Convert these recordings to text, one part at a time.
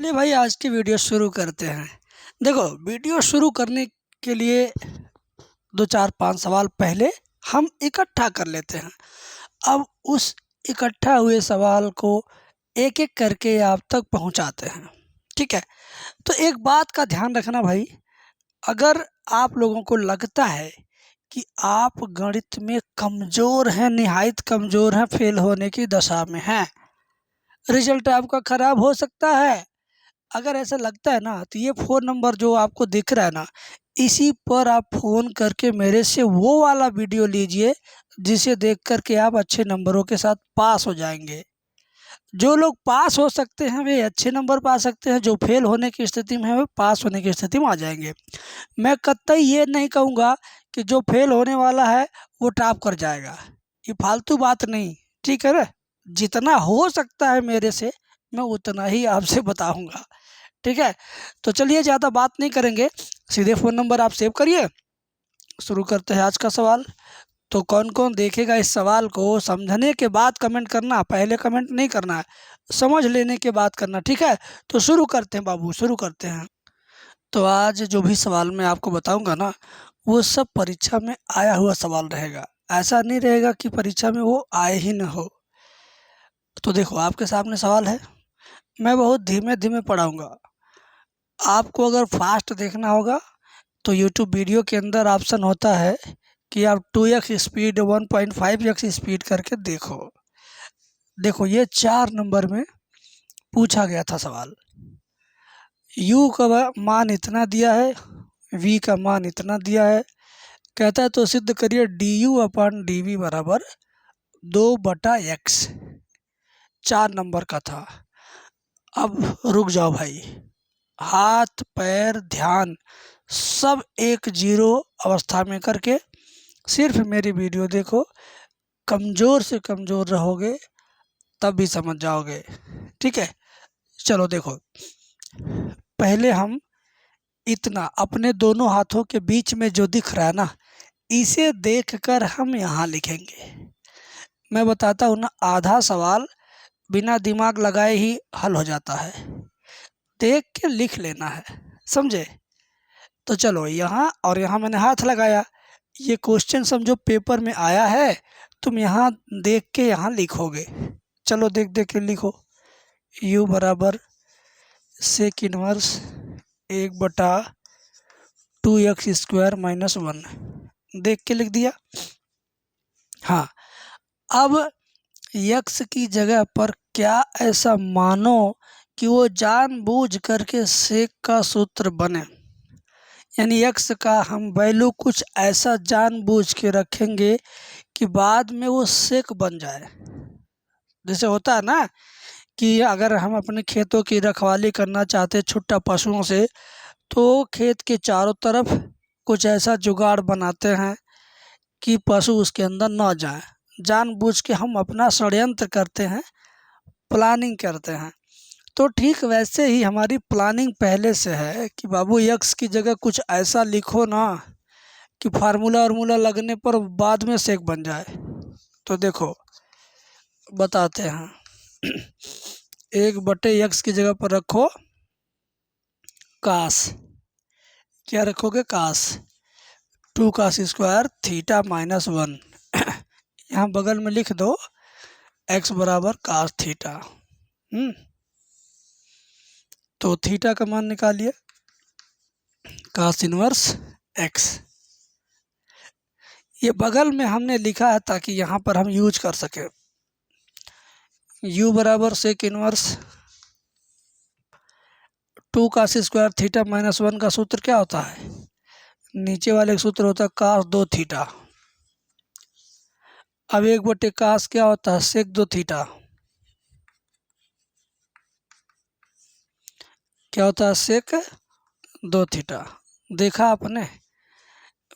चलिए भाई आज की वीडियो शुरू करते हैं। देखो वीडियो शुरू करने के लिए 2 4 5 सवाल पहले हम इकट्ठा कर लेते हैं। अब उस इकट्ठा हुए सवाल को एक एक करके आप तक पहुंचाते हैं। ठीक है, तो एक बात का ध्यान रखना भाई, अगर आप लोगों को लगता है कि आप गणित में कमज़ोर हैं, निहायत कमज़ोर हैं, फेल होने की दशा में हैं, रिजल्ट आपका ख़राब हो सकता है, अगर ऐसा लगता है ना तो ये फ़ोन नंबर जो आपको दिख रहा है ना, इसी पर आप फ़ोन करके मेरे से वो वाला वीडियो लीजिए जिसे देख कर के आप अच्छे नंबरों के साथ पास हो जाएंगे। जो लोग पास हो सकते हैं वे अच्छे नंबर पा सकते हैं, जो फेल होने की स्थिति में है वे पास होने की स्थिति में आ जाएंगे। मैं कतई ये नहीं कहूँगा कि जो फेल होने वाला है वो टॉप कर जाएगा, ये फालतू बात नहीं। ठीक है ना, जितना हो सकता है मेरे से मैं उतना ही आपसे बताऊँगा। ठीक है, तो चलिए ज़्यादा बात नहीं करेंगे, सीधे फ़ोन नंबर आप सेव करिए। शुरू करते हैं आज का सवाल। तो कौन कौन देखेगा इस सवाल को, समझने के बाद कमेंट करना, पहले कमेंट नहीं करना है, समझ लेने के बाद करना। ठीक है, तो शुरू करते हैं बाबू, शुरू करते हैं। तो आज जो भी सवाल मैं आपको बताऊंगा ना, वो सब परीक्षा में आया हुआ सवाल रहेगा। ऐसा नहीं रहेगा कि परीक्षा में वो आए ही न हो। तो देखो आपके सामने सवाल है, मैं बहुत धीमे धीमे पढ़ाऊँगा। आपको अगर फास्ट देखना होगा तो यूट्यूब वीडियो के अंदर ऑप्शन होता है कि आप 2x स्पीड 1.5x स्पीड करके देखो। देखो ये 4 नंबर में पूछा गया था सवाल। u का मान इतना दिया है, v का मान इतना दिया है, कहता है तो सिद्ध करिए du/dv बराबर 2/x। 4 नंबर का था। अब रुक जाओ भाई, हाथ पैर ध्यान सब 1-0 अवस्था में करके सिर्फ मेरी वीडियो देखो। कमज़ोर से कमज़ोर रहोगे तब भी समझ जाओगे। ठीक है, चलो देखो, पहले हम इतना अपने दोनों हाथों के बीच में जो दिख रहा है ना, इसे देखकर हम यहाँ लिखेंगे। मैं बताता हूँ ना, आधा सवाल बिना दिमाग लगाए ही हल हो जाता है, देख के लिख लेना है, समझे। तो चलो यहाँ और यहाँ मैंने हाथ लगाया, ये क्वेश्चन समझो पेपर में आया है, तुम यहाँ देख के यहाँ लिखोगे। चलो देख देख के लिखो, u बराबर सेक इनवर्स 1/2x² - 1, देख के लिख दिया। हाँ, अब x की जगह पर क्या ऐसा मानो कि वो जानबूझ करके सेक का सूत्र बने, यानी x का हम वैल्यू कुछ ऐसा जानबूझ के रखेंगे कि बाद में वो सेक बन जाए। जैसे होता है ना कि अगर हम अपने खेतों की रखवाली करना चाहते हैं छुट्टा पशुओं से, तो खेत के चारों तरफ कुछ ऐसा जुगाड़ बनाते हैं कि पशु उसके अंदर न जाए। जानबूझ के हम अपना षड्यंत्र करते हैं, प्लानिंग करते हैं। तो ठीक वैसे ही हमारी प्लानिंग पहले से है कि बाबू यक्स की जगह कुछ ऐसा लिखो ना कि फार्मूला वार्मूला लगने पर बाद में सेक बन जाए। तो देखो बताते हैं, 1/x की जगह पर रखो कास, क्या रखोगे कास 2 cos स्क्वायर थीटा -1। यहाँ बगल में लिख दो x बराबर कास थीटा। तो थीटा का मान निकालिए, कास इनवर्स x। ये बगल में हमने लिखा है ताकि यहाँ पर हम यूज कर सकें। u बराबर sec inverse 2 cos square theta -1 का सूत्र क्या होता है, नीचे वाले का सूत्र होता है कास 2 थीटा। अब 1/कास क्या होता है, सेक 2 थीटा। क्या होता है, सेक 2 थीटा। देखा आपने,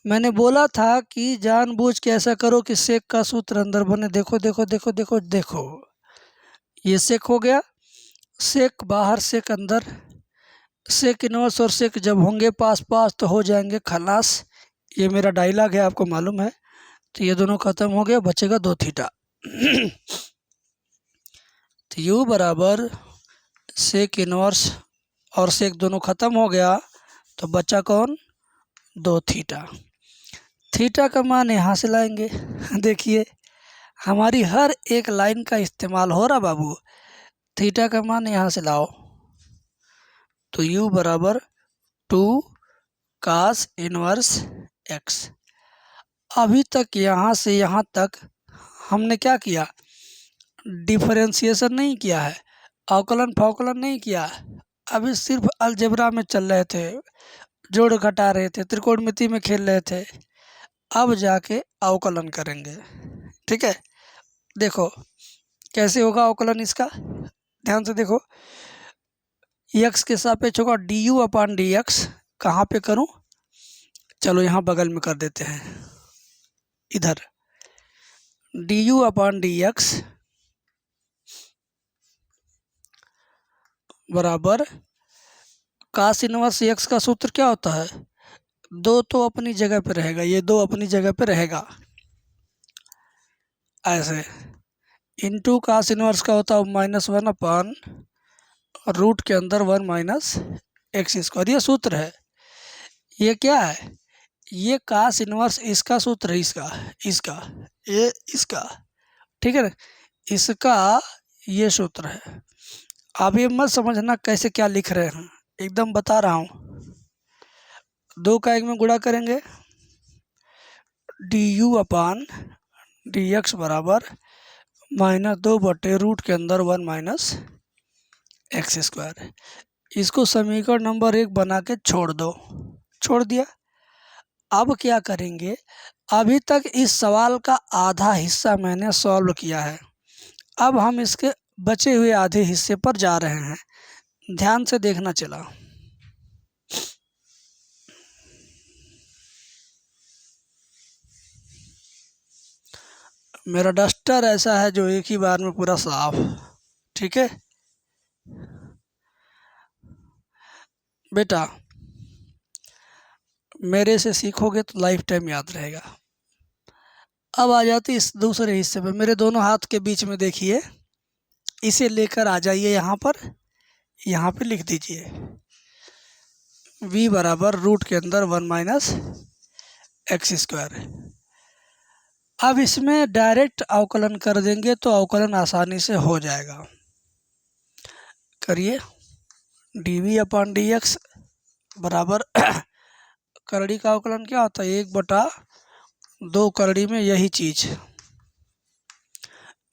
मैंने बोला था कि जानबूझ के ऐसा करो कि सेक का सूत्र अंदर बने। देखो देखो देखो देखो देखो, ये सेक हो गया, सेक बाहर सेक अंदर, सेक इनवर्स और सेक जब होंगे पास पास तो हो जाएंगे खलास। ये मेरा डायलॉग है, आपको मालूम है। तो ये दोनों खत्म हो गया, बचेगा 2 थीटा। तो u बराबर सेक इनवर्स और सेक दोनों ख़त्म हो गया तो बचा कौन, 2 थीटा। थीटा का मान यहाँ से लाएंगे। देखिए हमारी हर एक लाइन का इस्तेमाल हो रहा बाबू। थीटा का मान यहाँ से लाओ तो u बराबर 2 cos इनवर्स x। अभी तक यहाँ से यहाँ तक हमने क्या किया, डिफरेंशिएशन नहीं किया है, अवकलन फवकलन नहीं किया। अभी सिर्फ अलजेब्रा में चल रहे थे, जोड़ घटा रहे थे, त्रिकोणमिति में खेल रहे थे। अब जाके अवकलन करेंगे। ठीक है, देखो कैसे होगा अवकलन इसका, ध्यान से देखो। x के सापेक्ष होगा du अपान dx। कहाँ पे करूँ, चलो यहाँ बगल में कर देते हैं, इधर du अपान dx बराबर cos इनवर्स x का सूत्र क्या होता है, 2 तो अपनी जगह पे रहेगा, ये 2 अपनी जगह पे रहेगा ऐसे, इंटू cos इनवर्स का होता है -1 अपान रूट के अंदर 1 माइनस एक्स स्क्वायर। ये सूत्र है, ये क्या है, ये cos इनवर्स इसका सूत्र है, इसका ये इसका, ठीक है ना, इसका ये सूत्र है। आप ये मत समझना कैसे क्या लिख रहे हैं, एकदम बता रहा हूँ। 2 का 1 में गुणा करेंगे, du अपान dx बराबर -2 बटे रूट के अंदर 1 माइनस एक्स स्क्वायर। इसको समीकरण नंबर 1 बना के छोड़ दो, छोड़ दिया। अब क्या करेंगे, अभी तक इस सवाल का आधा हिस्सा मैंने सॉल्व किया है, अब हम इसके बचे हुए आधे हिस्से पर जा रहे हैं। ध्यान से देखना चला। मेरा डस्टर ऐसा है जो एक ही बार में पूरा साफ, ठीक है बेटा, मेरे से सीखोगे तो लाइफ टाइम याद रहेगा। अब आ जाती इस दूसरे हिस्से में, मेरे दोनों हाथ के बीच में देखिए, इसे लेकर आ जाइए यहाँ पर, यहाँ पे लिख दीजिए v बराबर रूट के अंदर 1 माइनस एक्स स्क्वायर। अब इसमें डायरेक्ट अवकलन कर देंगे तो अवकलन आसानी से हो जाएगा। करिए, dv अपान dx बराबर करड़ी का अवकलन क्या होता है, 1/2 करड़ी में यही चीज़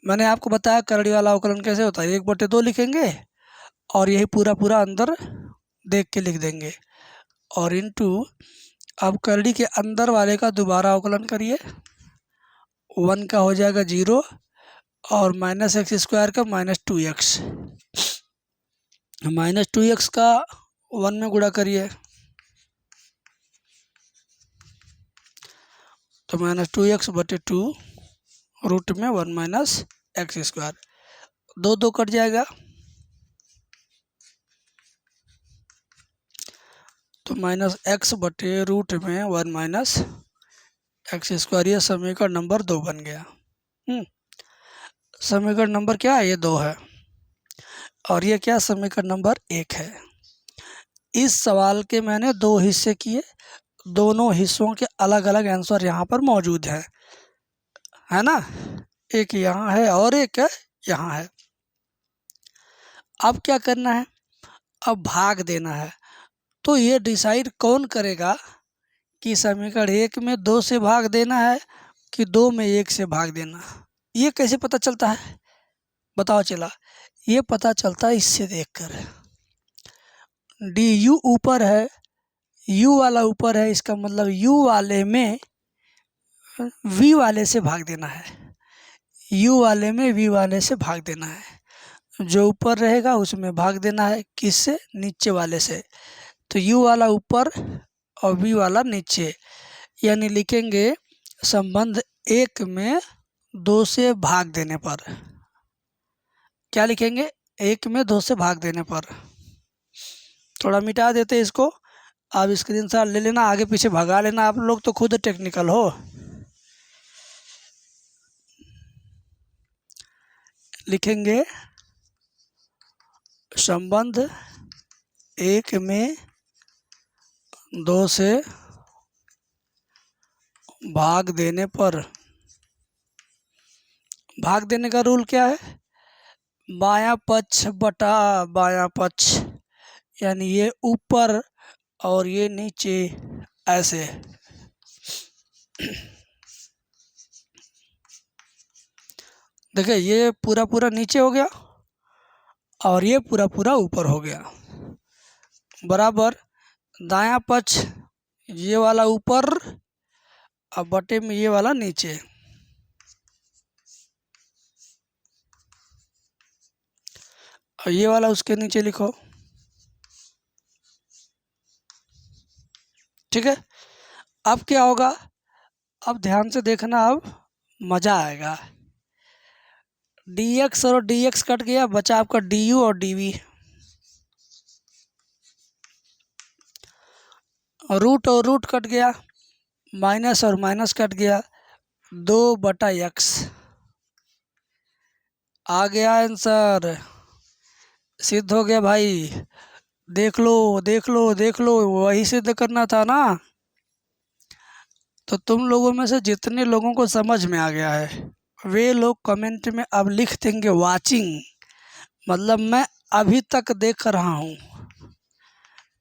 मैंने आपको बताया। करड़ी वाला अवकलन कैसे होता है, 1/2 लिखेंगे और यही पूरा पूरा अंदर देख के लिख देंगे, और इनटू अब करड़ी के अंदर वाले का दोबारा अवकलन करिए, 1 का हो जाएगा 0 और माइनस एक्स स्क्वायर का -2x, -2x का 1 में गुणा करिए तो -2x बटे 2 रूट में 1 माइनस एक्स स्क्वायर, 2 कट जाएगा तो -x बटे रूट में 1 माइनस एक्स स्क्वायर। ये समीकरण नंबर 2 बन गया। समीकरण नंबर क्या है, ये 2 है, और ये क्या, समीकरण नंबर 1 है। इस सवाल के मैंने 2 हिस्से किए, दोनों हिस्सों के अलग अलग आंसर यहाँ पर मौजूद है ना, एक यहाँ है और एक यहाँ है। अब क्या करना है, अब भाग देना है। तो ये डिसाइड कौन करेगा कि समीकरण 1 में 2 से भाग देना है कि 2 में 1 से भाग देना, ये कैसे पता चलता है बताओ चला। ये पता चलता है इससे देखकर, du ऊपर है, u वाला ऊपर है, इसका मतलब u वाले में v वाले से भाग देना है, u वाले में v वाले से भाग देना है। जो ऊपर रहेगा उसमें भाग देना है, किससे, नीचे वाले से। तो u वाला ऊपर और v वाला नीचे, यानी लिखेंगे संबंध 1 में 2 से भाग देने पर, क्या लिखेंगे, 1 में 2 से भाग देने पर। थोड़ा मिटा देते इसको, आप स्क्रीनशॉट ले लेना, आगे पीछे भगा लेना, आप लोग तो खुद टेक्निकल हो। लिखेंगे संबंध 1 में 2 से भाग देने पर, भाग देने का रूल क्या है? बायां पक्ष बटा बायां पक्ष, यानी ये ऊपर और ये नीचे, ऐसे। देखिए ये पूरा पूरा नीचे हो गया और ये पूरा पूरा ऊपर हो गया, बराबर। दायां पक्ष ये वाला ऊपर और बटे में ये वाला नीचे। और ये वाला उसके नीचे लिखो, ठीक है। अब क्या होगा, अब ध्यान से देखना, अब मज़ा आएगा। dx और dx कट गया, बचा आपका du और dv। रूट और रूट कट गया, माइनस और माइनस कट गया, 2/x आ गया आंसर। सिद्ध हो गया भाई, देख लो देख लो देख लो, वही सिद्ध करना था ना। तो तुम लोगों में से जितने लोगों को समझ में आ गया है, वे लोग कमेंट में अब लिख देंगे वाचिंग, मतलब मैं अभी तक देख रहा हूँ,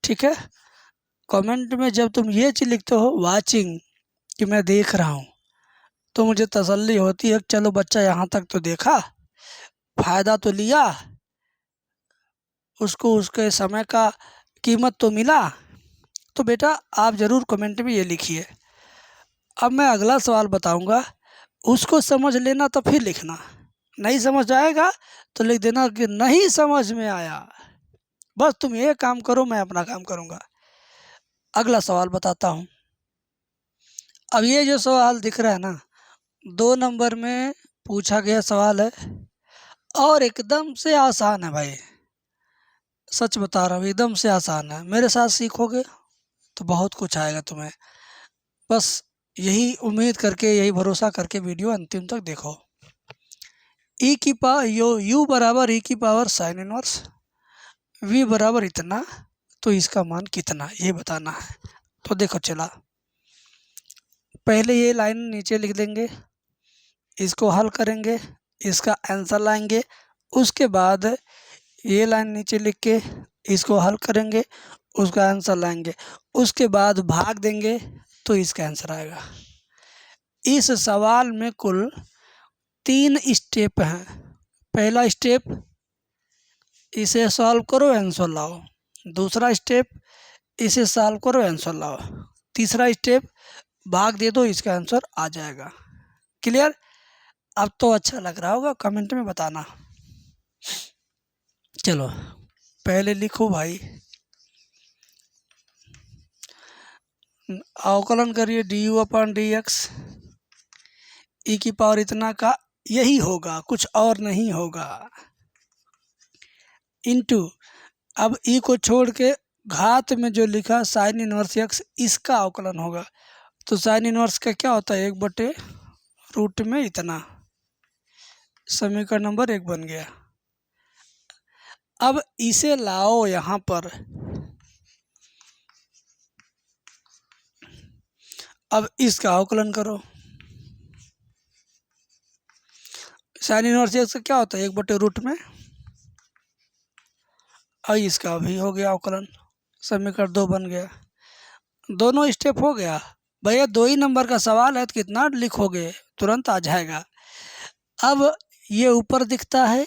ठीक है। कमेंट में जब तुम ये चीज़ लिखते हो वाचिंग, कि मैं देख रहा हूँ, तो मुझे तसल्ली होती है, चलो बच्चा यहाँ तक तो देखा, फ़ायदा तो लिया, उसको उसके समय का कीमत तो मिला। तो बेटा आप ज़रूर कमेंट में ये लिखिए। अब मैं अगला सवाल बताऊंगा, उसको समझ लेना तो फिर लिखना, नहीं समझ आएगा तो लिख देना कि नहीं समझ में आया। बस तुम ये काम करो, मैं अपना काम करूंगा। अगला सवाल बताता हूँ। अब ये जो सवाल दिख रहा है ना, 2 नंबर में पूछा गया सवाल है और एकदम से आसान है भाई, सच बता रहा हूँ, एकदम से आसान है। मेरे साथ सीखोगे तो बहुत कुछ आएगा तुम्हें। बस यही उम्मीद करके, यही भरोसा करके वीडियो अंतिम तक देखो। ई की पावर यू बराबर ई की पावर साइन इनवर्स, वी बराबर इतना, तो इसका मान कितना, ये बताना है। तो देखो चला, पहले ये लाइन नीचे लिख देंगे, इसको हल करेंगे, इसका आंसर लाएंगे। उसके बाद ये लाइन नीचे लिख के इसको हल करेंगे, उसका आंसर लाएंगे। उसके बाद भाग देंगे तो इसका आंसर आएगा। इस सवाल में कुल 3 स्टेप हैं। पहला स्टेप, इसे सॉल्व करो आंसर लाओ। दूसरा स्टेप, इसे सॉल्व करो आंसर लाओ। तीसरा स्टेप, भाग दे दो, इसका आंसर आ जाएगा। क्लियर? अब तो अच्छा लग रहा होगा, कमेंट में बताना। चलो पहले लिखो भाई, अवकलन करिए du/dx, ई की पावर इतना का यही होगा, कुछ और नहीं होगा, इनटू, अब ई को छोड़ के घात में जो लिखा साइन इनवर्स x, इसका अवकलन होगा। तो साइन इनवर्स का क्या होता है, 1/रूट में इतना। समीकरण नंबर 1 बन गया। अब इसे लाओ यहाँ पर, अब इसका अवकलन करो। साइन इनवर्स x का क्या होता है, 1/रूट में, और इसका भी हो गया अवकलन। समीकरण 2 बन गया। दोनों स्टेप हो गया भैया। 2 ही नंबर का सवाल है तो कितना लिखोगे, तुरंत आ जाएगा। अब ये ऊपर दिखता है,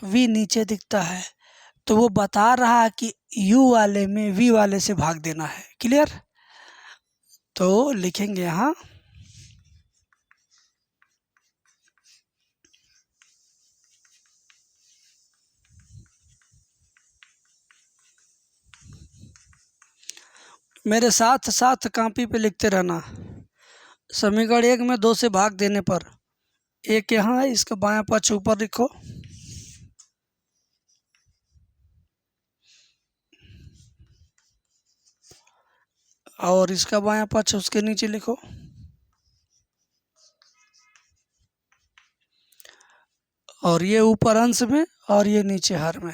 v नीचे दिखता है, तो वो बता रहा है कि u वाले में v वाले से भाग देना है। क्लियर? तो लिखेंगे यहाँ, मेरे साथ साथ कॉपी पे लिखते रहना। समीकरण 1 में 2 से भाग देने पर, 1 यहाँ है, इसका बायां पक्ष ऊपर लिखो, और इसका बायां पक्ष उसके नीचे लिखो। और ये ऊपर अंश में और ये नीचे हर में।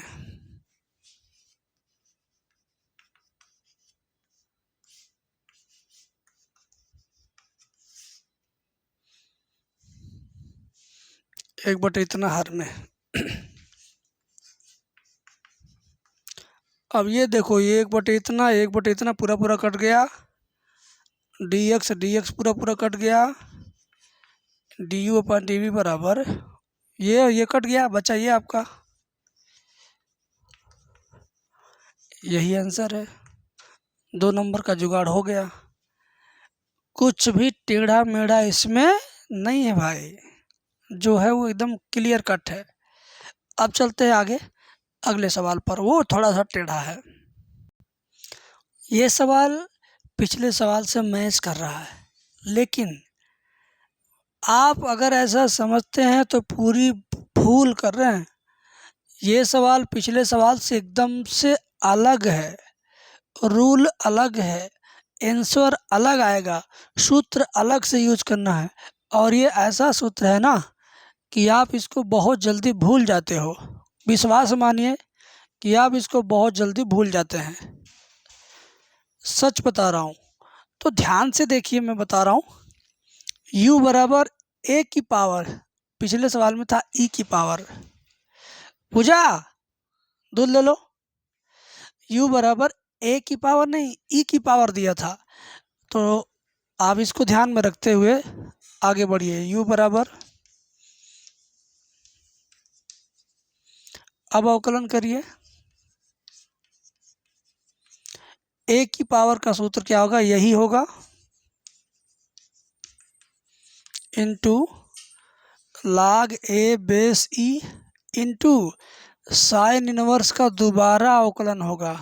एक बटे इतना हर में। अब ये देखो, ये एक बटे इतना पूरा पूरा कट गया, डी एक्स पूरा पूरा कट गया, d u upon d v बराबर ये कट गया, बचा ये आपका, यही आंसर है। 2 नंबर का जुगाड़ हो गया। कुछ भी टेढ़ा मेढ़ा इसमें नहीं है भाई, जो है वो एकदम क्लियर कट है। अब चलते हैं आगे अगले सवाल पर, वो थोड़ा सा टेढ़ा है। ये सवाल पिछले सवाल से मैच कर रहा है, लेकिन आप अगर ऐसा समझते हैं तो पूरी भूल कर रहे हैं। ये सवाल पिछले सवाल से एकदम से अलग है, रूल अलग है, आंसर अलग आएगा, सूत्र अलग से यूज करना है। और ये ऐसा सूत्र है ना कि आप इसको बहुत जल्दी भूल जाते हो। विश्वास मानिए कि आप इसको बहुत जल्दी भूल जाते हैं, सच बता रहा हूँ। तो ध्यान से देखिए, मैं बता रहा हूँ। u बराबर a की पावर, पिछले सवाल में था e की पावर। पूजा दूध ले लो। u बराबर a की पावर नहीं, e की पावर दिया था। तो आप इसको ध्यान में रखते हुए आगे बढ़िए। u बराबर, अब अवकलन करिए। a की पावर का सूत्र क्या होगा, यही होगा, into log a base e into sine inverse का दोबारा अवकलन होगा,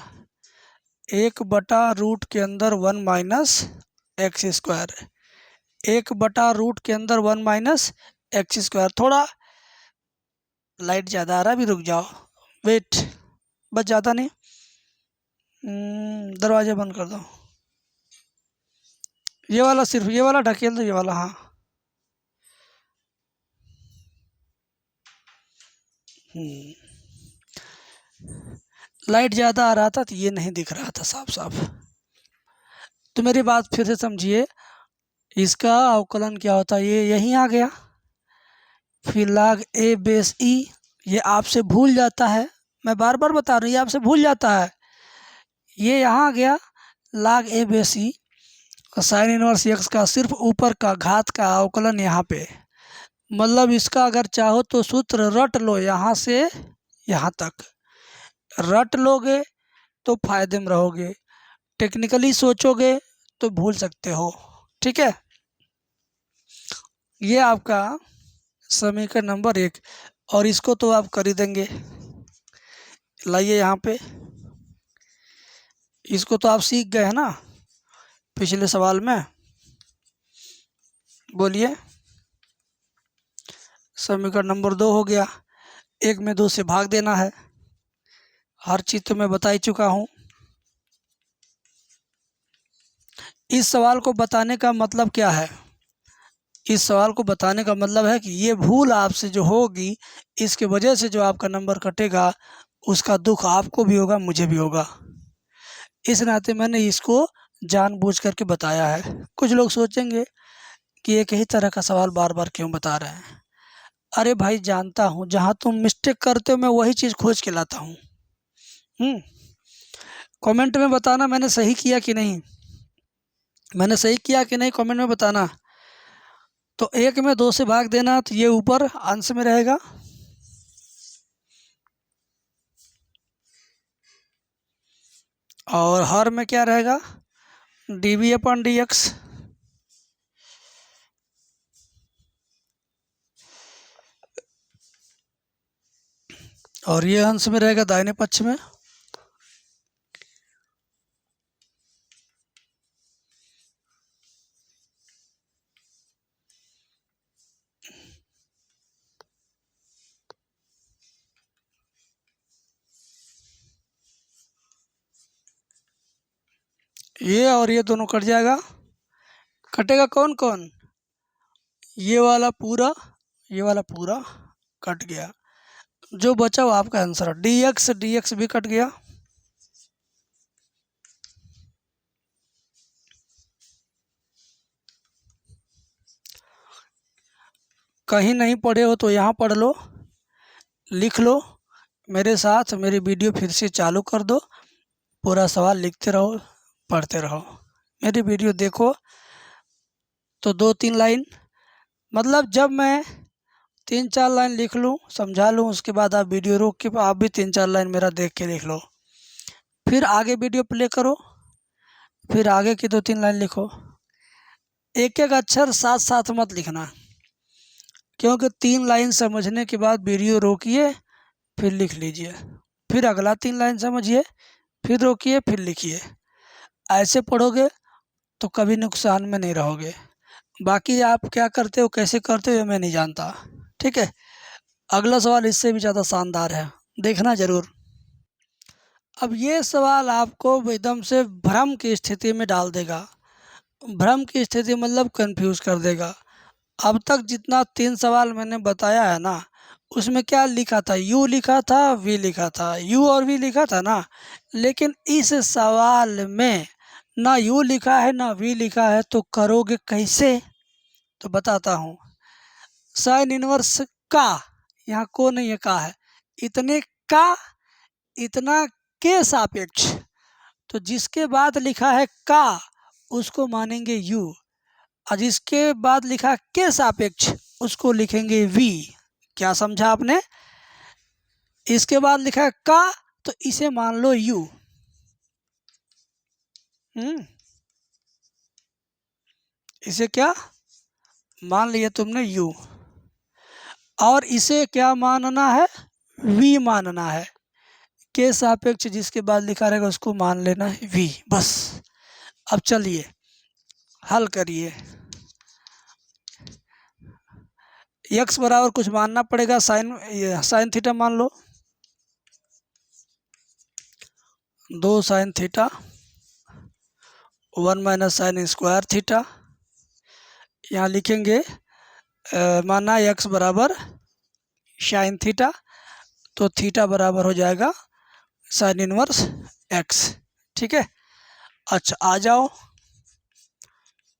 1/रूट के अंदर 1 माइनस एक्स स्क्वायर, 1/रूट के अंदर 1 माइनस एक्स स्क्वायर। थोड़ा लाइट ज़्यादा आ रहा है, भी रुक जाओ, वेट, बस ज़्यादा नहीं। दरवाजे बंद कर दो, ये वाला सिर्फ ये वाला ढकेल दो, ये वाला, हाँ। लाइट ज़्यादा आ रहा था तो ये नहीं दिख रहा था साफ साफ। तो मेरी बात फिर से समझिए, इसका अवकलन क्या होता है, ये यहीं आ गया, फिर log a बेस e, ये आपसे भूल जाता है, मैं बार बार बता रहा हूँ, ये आपसे भूल जाता है। ये यहाँ आ गया log a बेस e, और साइन इनवर्स एक्स का सिर्फ ऊपर का घात का अवकलन यहाँ पे। मतलब इसका अगर चाहो तो सूत्र रट लो, यहाँ से यहाँ तक रट लोगे तो फायदे में रहोगे, टेक्निकली सोचोगे तो भूल सकते हो। ठीक है, ये आपका समीकरण नंबर 1, और इसको तो आप कर ही देंगे। लाइए यहाँ पे, इसको तो आप सीख गए हैं ना पिछले सवाल में। बोलिए, समीकरण नंबर 2 हो गया, 1 में 2 से भाग देना है। हर चीज़ तो मैं बता ही चुका हूँ। इस सवाल को बताने का मतलब क्या है, इस सवाल को बताने का मतलब है कि ये भूल आपसे जो होगी, इसके वजह से जो आपका नंबर कटेगा, उसका दुख आपको भी होगा, मुझे भी होगा। इस नाते मैंने इसको जानबूझ करके बताया है। कुछ लोग सोचेंगे कि एक ही तरह का सवाल बार बार क्यों बता रहे हैं। अरे भाई, जानता हूँ जहाँ तुम मिस्टेक करते हो मैं वही चीज़ खोज के लाता हूँ। कमेंट में बताना मैंने सही किया कि नहीं, मैंने सही किया कि नहीं, कमेंट में बताना। तो 1 में 2 से भाग देना, तो ये ऊपर अंश में रहेगा, और हर में क्या रहेगा, d v upon d x. और ये अंश में रहेगा दाहिने पक्ष में। ये और ये दोनों कट जाएगा। कटेगा कौन कौन, ये वाला पूरा, ये वाला पूरा कट गया। जो बचा वो आपका आंसर, डी एक्स भी कट गया। कहीं नहीं पढ़े हो तो यहाँ पढ़ लो, लिख लो मेरे साथ, मेरी वीडियो फिर से चालू कर दो, पूरा सवाल लिखते रहो, पढ़ते रहो। मेरी वीडियो देखो तो 2-3 लाइन, मतलब जब मैं 3-4 लाइन लिख लूँ, समझा लूँ, उसके बाद आप वीडियो रोक के आप भी 3-4 लाइन मेरा देख के लिख लो, फिर आगे वीडियो प्ले करो, फिर आगे की 2-3 लाइन लिखो। एक एक अक्षर साथ साथ मत लिखना, क्योंकि 3 लाइन समझने के बाद वीडियो रोकिए, फिर लिख लीजिए, फिर अगला 3 लाइन समझिए, फिर रोकिए, फिर लिखिए। ऐसे पढ़ोगे तो कभी नुकसान में नहीं रहोगे। बाकी आप क्या करते हो, कैसे करते हो, ये मैं नहीं जानता। ठीक है, अगला सवाल इससे भी ज़्यादा शानदार है, देखना ज़रूर। अब ये सवाल आपको एकदम से भ्रम की स्थिति में डाल देगा। भ्रम की स्थिति मतलब कंफ्यूज कर देगा। अब तक जितना 3 सवाल मैंने बताया है ना, उसमें क्या लिखा था, यू लिखा था, वी लिखा था, यू और वी लिखा था ना, लेकिन इस सवाल में ना यू लिखा है ना वी लिखा है, तो करोगे कैसे? तो बताता हूँ। साइन इनवर्स का, यहाँ को नहीं है, का है, इतने का, इतना के सापेक्ष, तो जिसके बाद लिखा है का उसको मानेंगे यू, और जिसके बाद लिखा के सापेक्ष उसको लिखेंगे वी। क्या समझा आपने? इसके बाद लिखा है का तो इसे मान लो यू। इसे क्या मान लिया तुमने? यू। और इसे क्या मानना है? वी मानना है। के सापेक्ष जिसके बाद लिखा रहेगा उसको मान लेना है वी, बस। अब चलिए हल करिए। x बराबर कुछ मानना पड़ेगा, साइन थीटा मान लो, 2 sine theta 1 minus sine square theta. यहाँ लिखेंगे माना x बराबर साइन थीटा, तो थीटा बराबर हो जाएगा साइन इनवर्स x। ठीक है, अच्छा आ जाओ,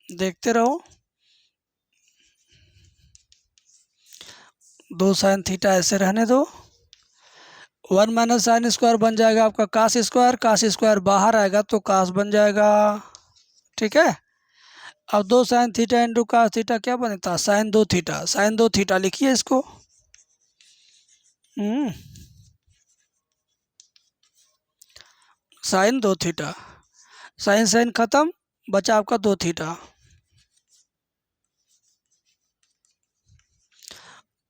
देखते रहो। 2 साइन थीटा ऐसे रहने दो, 1 माइनस साइन स्क्वायर बन जाएगा आपका कास स्क्वायर, कास स्क्वायर बाहर आएगा तो कास बन जाएगा। ठीक है, अब 2 sine theta into cos theta क्या बनता है? Sign 2 theta. साइन 2 थीटा लिखिए इसको। साइन 2 थीटा, साइन साइन खत्म, बचा आपका 2 थीटा।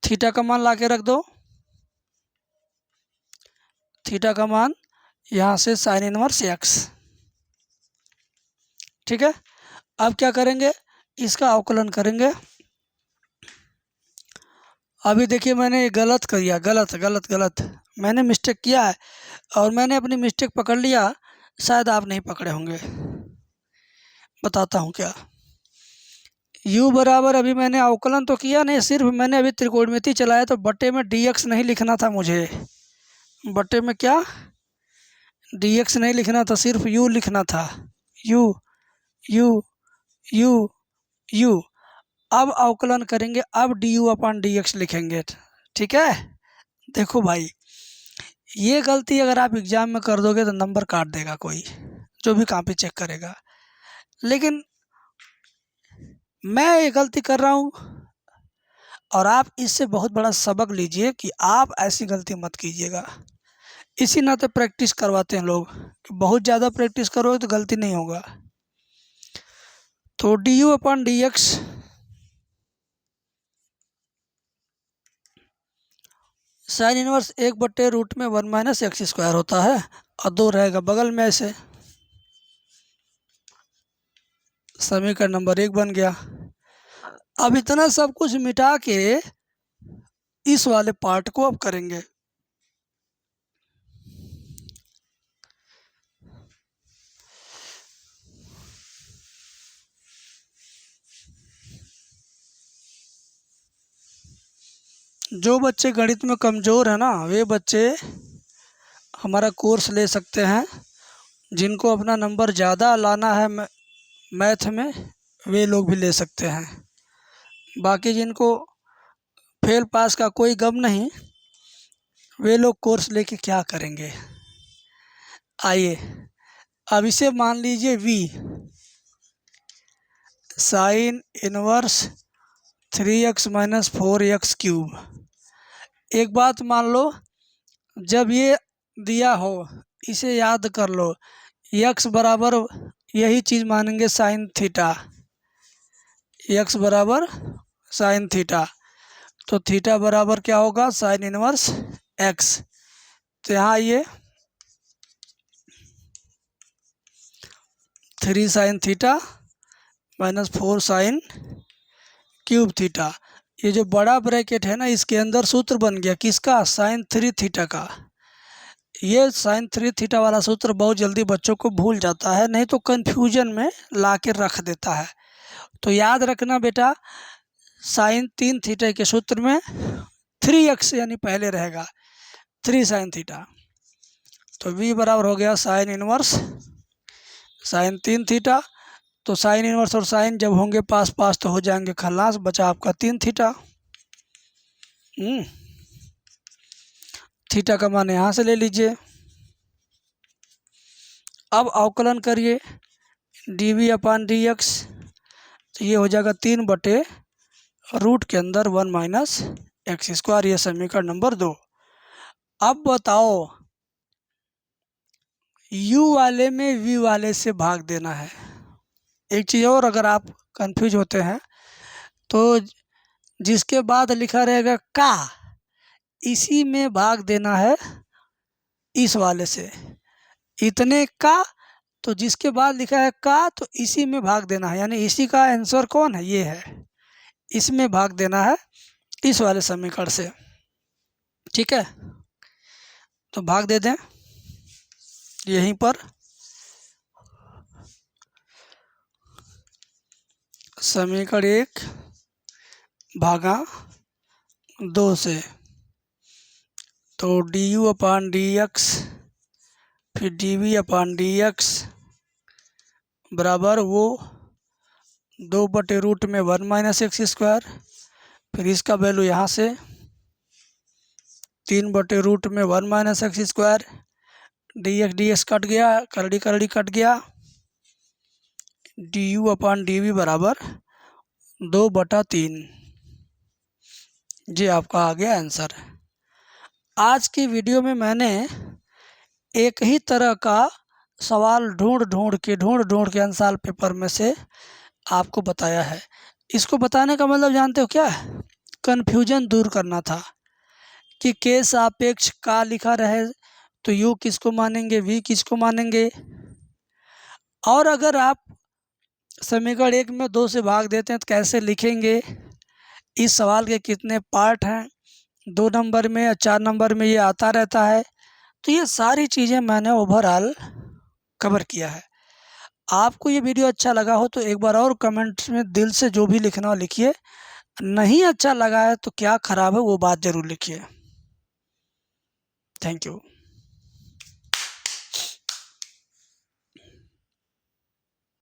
थीटा का मान ला के रख दो, थीटा का मान यहाँ से साइन इनवर्स एक्स। ठीक है, अब क्या करेंगे, इसका अवकलन करेंगे। अभी देखिए मैंने गलत किया, गलत गलत गलत, मैंने मिस्टेक किया है, और मैंने अपनी मिस्टेक पकड़ लिया, शायद आप नहीं पकड़े होंगे। बताता हूँ क्या। u बराबर, अभी मैंने अवकलन तो किया नहीं, सिर्फ मैंने अभी त्रिकोणमिति चलाया, तो बटे में dx नहीं लिखना था मुझे। बटे में क्या dx नहीं लिखना था, सिर्फ u लिखना था। u u u u। अब अवकलन करेंगे, अब du अपॉन dx लिखेंगे। ठीक है, देखो भाई, ये गलती अगर आप एग्जाम में कर दोगे तो नंबर काट देगा कोई, जो भी कॉपी चेक करेगा। लेकिन मैं ये गलती कर रहा हूँ, और आप इससे बहुत बड़ा सबक लीजिए कि आप ऐसी गलती मत कीजिएगा। इसी नाते प्रैक्टिस करवाते हैं लोग कि बहुत ज़्यादा प्रैक्टिस करोगे तो गलती नहीं होगा। तो du upon dx, sine inverse 1/√1 minus x square होता है, और 2 रहेगा बगल में ऐसे। समीकरण नंबर 1 बन गया। अब इतना सब कुछ मिटा के इस वाले पार्ट को अब करेंगे। जो बच्चे गणित में कमज़ोर है ना, वे बच्चे हमारा कोर्स ले सकते हैं। जिनको अपना नंबर ज़्यादा लाना है मैथ में, वे लोग भी ले सकते हैं। बाकी जिनको फेल पास का कोई गम नहीं, वे लोग कोर्स लेके क्या करेंगे। आइए अब इसे मान लीजिए v sine inverse 3x minus 4x cube. एक बात मान लो, जब ये दिया हो इसे याद कर लो, x बराबर यही चीज़ मानेंगे साइन थीटा, x बराबर साइन थीटा, तो थीटा बराबर क्या होगा साइन इनवर्स x। तो यहाँ ये 3 sine theta minus 4 sine cube theta, ये जो बड़ा ब्रैकेट है ना इसके अंदर सूत्र बन गया किसका, साइन 3 थीटा का। ये साइन 3 थीटा वाला सूत्र बहुत जल्दी बच्चों को भूल जाता है, नहीं तो कन्फ्यूजन में ला के रख देता है। तो याद रखना बेटा, साइन 3 थीटा के सूत्र में 3x यानी पहले रहेगा 3 साइन थीटा, तो v बराबर हो गया साइन इनवर्स साइन 3 थीटा। तो साइन इनवर्स और साइन जब होंगे पास पास तो हो जाएंगे खल्लास, बचा आपका 3 थीटा। थीटा का मान यहाँ से ले लीजिए। अब अवकलन करिए dv अपान dx, तो ये हो जाएगा 3/रूट के अंदर 1 माइनस एक्स स्क्वायर, ये समीकरण नंबर 2। अब बताओ u वाले में v वाले से भाग देना है। एक चीज़ और, अगर आप कंफ्यूज होते हैं तो जिसके बाद लिखा रहेगा का, इसी में भाग देना है इस वाले से, इतने का, तो जिसके बाद लिखा है का तो इसी में भाग देना है, यानी इसी का आंसर कौन है, ये है, इसमें भाग देना है इस वाले समीकरण से। ठीक है, तो भाग दे दें यहीं पर, समीकरण 1 भागा 2 से, तो du अपान dx फिर dv अपान dx बराबर वो 2/रूट में 1 माइनस एक्स स्क्वायर, फिर इसका वैल्यू यहाँ से 3/रूट में 1 minus x square, dx cut गया, करड़ी कट गया, du अपान dv बराबर 2/3। जी आपका आ गया आंसर। आज की वीडियो में मैंने एक ही तरह का सवाल ढूंढ के आंसर पेपर में से आपको बताया है। इसको बताने का मतलब जानते हो क्या है, कन्फ्यूजन दूर करना था कि के सापेक्ष का लिखा रहे तो u किसको मानेंगे, v किसको मानेंगे। और अगर आप समीकरण 1 में 2 से भाग देते हैं तो कैसे लिखेंगे, इस सवाल के कितने पार्ट हैं, 2 नंबर में या 4 नंबर में ये आता रहता है। तो ये सारी चीज़ें मैंने ओवरऑल कवर किया है। आपको ये वीडियो अच्छा लगा हो तो एक बार और कमेंट्स में दिल से जो भी लिखना हो लिखिए, नहीं अच्छा लगा है तो क्या ख़राब है वो बात ज़रूर लिखिए। Thank you.